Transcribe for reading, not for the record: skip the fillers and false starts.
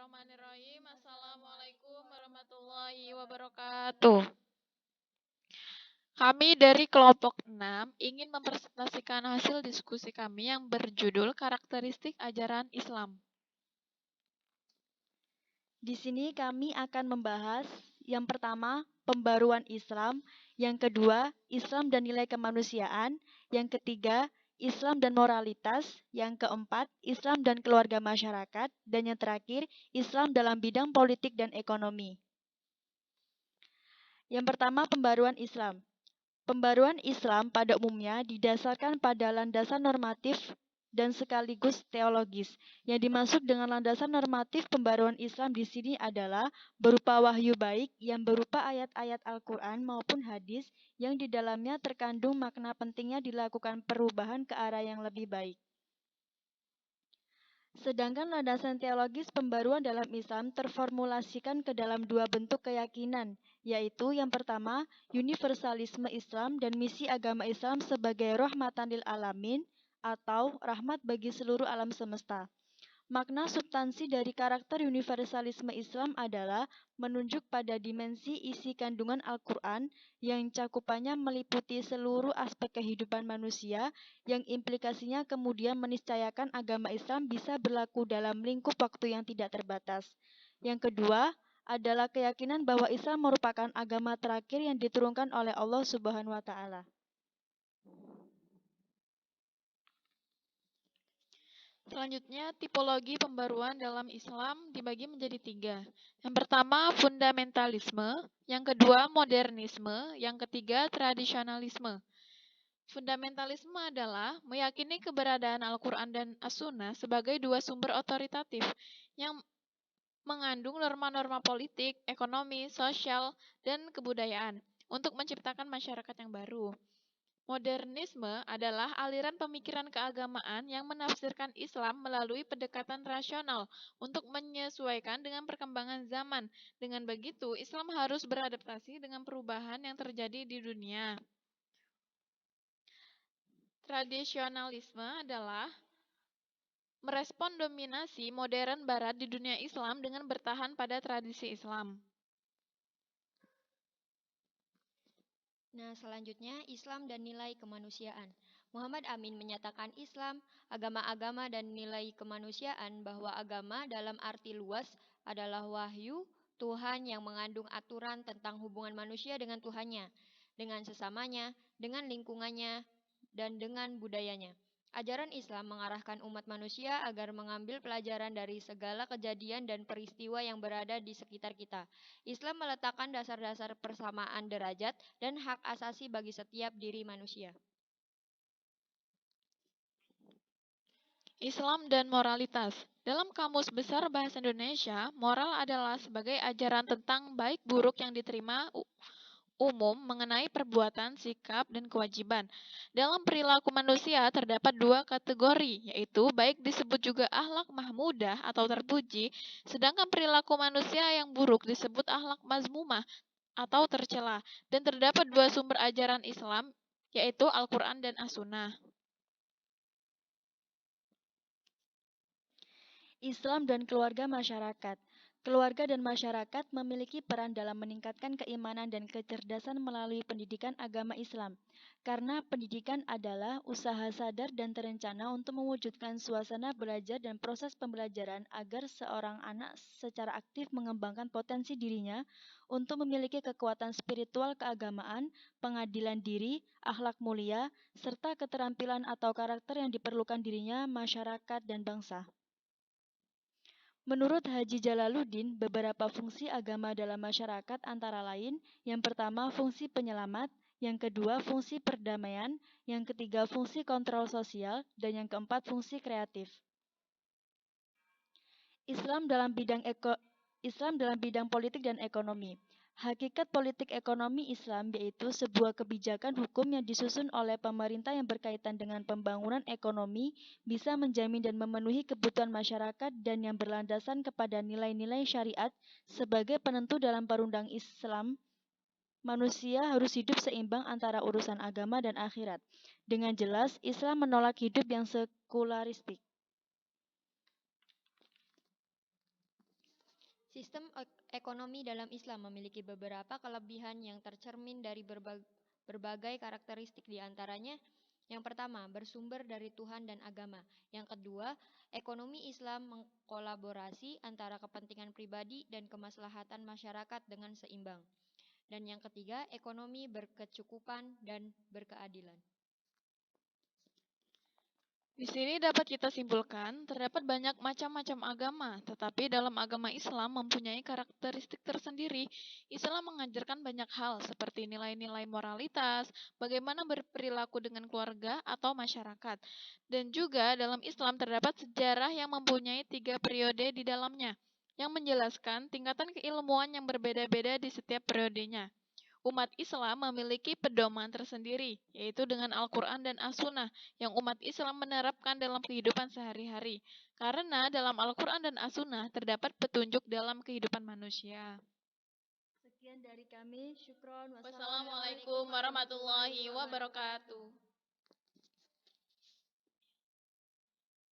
Bismillahirrahmanirrahim. Assalamualaikum warahmatullahi wabarakatuh. Kami dari kelompok 6 ingin mempresentasikan hasil diskusi kami yang berjudul Karakteristik Ajaran Islam. Di sini kami akan membahas yang pertama, pembaruan Islam, yang kedua, Islam dan nilai kemanusiaan, yang ketiga, Islam dan moralitas, yang keempat, Islam dan keluarga masyarakat, dan yang terakhir, Islam dalam bidang politik dan ekonomi. Yang pertama, pembaruan Islam. Pembaruan Islam pada umumnya didasarkan pada landasan normatif dan sekaligus teologis. Yang dimaksud dengan landasan normatif pembaruan Islam di sini adalah berupa wahyu baik yang berupa ayat-ayat Al-Quran maupun hadis yang di dalamnya terkandung makna pentingnya dilakukan perubahan ke arah yang lebih baik. Sedangkan landasan teologis pembaruan dalam Islam terformulasikan ke dalam dua bentuk keyakinan, yaitu yang pertama, universalisme Islam dan misi agama Islam sebagai rahmatan lil alamin atau rahmat bagi seluruh alam semesta. Makna substansi dari karakter universalisme Islam adalah menunjuk pada dimensi isi kandungan Al-Quran yang cakupannya meliputi seluruh aspek kehidupan manusia yang implikasinya kemudian meniscayakan agama Islam bisa berlaku dalam lingkup waktu yang tidak terbatas. Yang kedua adalah keyakinan bahwa Islam merupakan agama terakhir yang diturunkan oleh Allah Subhanahu wa Ta'ala. Selanjutnya, tipologi pembaruan dalam Islam dibagi menjadi 3. Yang pertama, fundamentalisme. Yang kedua, modernisme. Yang ketiga, tradisionalisme. Fundamentalisme adalah meyakini keberadaan Al-Quran dan As-Sunnah sebagai dua sumber otoritatif yang mengandung norma-norma politik, ekonomi, sosial, dan kebudayaan untuk menciptakan masyarakat yang baru. Modernisme adalah aliran pemikiran keagamaan yang menafsirkan Islam melalui pendekatan rasional untuk menyesuaikan dengan perkembangan zaman. Dengan begitu, Islam harus beradaptasi dengan perubahan yang terjadi di dunia. Tradisionalisme adalah merespon dominasi modern barat di dunia Islam dengan bertahan pada tradisi Islam. Nah, selanjutnya Islam dan nilai kemanusiaan. Muhammad Amin menyatakan Islam, agama-agama dan nilai kemanusiaan bahwa agama dalam arti luas adalah wahyu Tuhan yang mengandung aturan tentang hubungan manusia dengan Tuhannya, dengan sesamanya, dengan lingkungannya, dan dengan budayanya. Ajaran Islam mengarahkan umat manusia agar mengambil pelajaran dari segala kejadian dan peristiwa yang berada di sekitar kita. Islam meletakkan dasar-dasar persamaan derajat dan hak asasi bagi setiap diri manusia. Islam dan moralitas. Dalam Kamus Besar Bahasa Indonesia, moral adalah sebagai ajaran tentang baik buruk yang diterima umum mengenai perbuatan, sikap, dan kewajiban. Dalam perilaku manusia terdapat dua kategori, yaitu baik disebut juga akhlak mahmudah atau terpuji, sedangkan perilaku manusia yang buruk disebut akhlak mazmumah atau tercela. Dan terdapat dua sumber ajaran Islam, yaitu Al-Quran dan As-Sunnah. Islam dan keluarga masyarakat. Keluarga dan masyarakat memiliki peran dalam meningkatkan keimanan dan kecerdasan melalui pendidikan agama Islam. Karena pendidikan adalah usaha sadar dan terencana untuk mewujudkan suasana belajar dan proses pembelajaran agar seorang anak secara aktif mengembangkan potensi dirinya untuk memiliki kekuatan spiritual keagamaan, pengadilan diri, akhlak mulia, serta keterampilan atau karakter yang diperlukan dirinya, masyarakat, dan bangsa. Menurut Haji Jalaluddin, beberapa fungsi agama dalam masyarakat antara lain, yang pertama fungsi penyelamat, yang kedua fungsi perdamaian, yang ketiga fungsi kontrol sosial, dan yang keempat fungsi kreatif. Islam dalam bidang politik dan ekonomi. Hakikat politik ekonomi Islam yaitu sebuah kebijakan hukum yang disusun oleh pemerintah yang berkaitan dengan pembangunan ekonomi, bisa menjamin dan memenuhi kebutuhan masyarakat dan yang berlandasan kepada nilai-nilai syariat sebagai penentu dalam perundang Islam. Manusia harus hidup seimbang antara urusan agama dan akhirat. Dengan jelas, Islam menolak hidup yang sekularistik. Sistem ekonomi dalam Islam memiliki beberapa kelebihan yang tercermin dari berbagai karakteristik di antaranya. Yang pertama, bersumber dari Tuhan dan agama. Yang kedua, ekonomi Islam mengkolaborasi antara kepentingan pribadi dan kemaslahatan masyarakat dengan seimbang. Dan yang ketiga, ekonomi berkecukupan dan berkeadilan. Di sini dapat kita simpulkan, terdapat banyak macam-macam agama, tetapi dalam agama Islam mempunyai karakteristik tersendiri. Islam mengajarkan banyak hal, seperti nilai-nilai moralitas, bagaimana berperilaku dengan keluarga atau masyarakat. Dan juga dalam Islam terdapat sejarah yang mempunyai 3 periode di dalamnya, yang menjelaskan tingkatan keilmuan yang berbeda-beda di setiap periodenya. Umat Islam memiliki pedoman tersendiri, yaitu dengan Al-Quran dan As-Sunnah, yang umat Islam menerapkan dalam kehidupan sehari-hari. Karena dalam Al-Quran dan As-Sunnah terdapat petunjuk dalam kehidupan manusia. Sekian dari kami, syukron. Wassalamualaikum warahmatullahi wabarakatuh.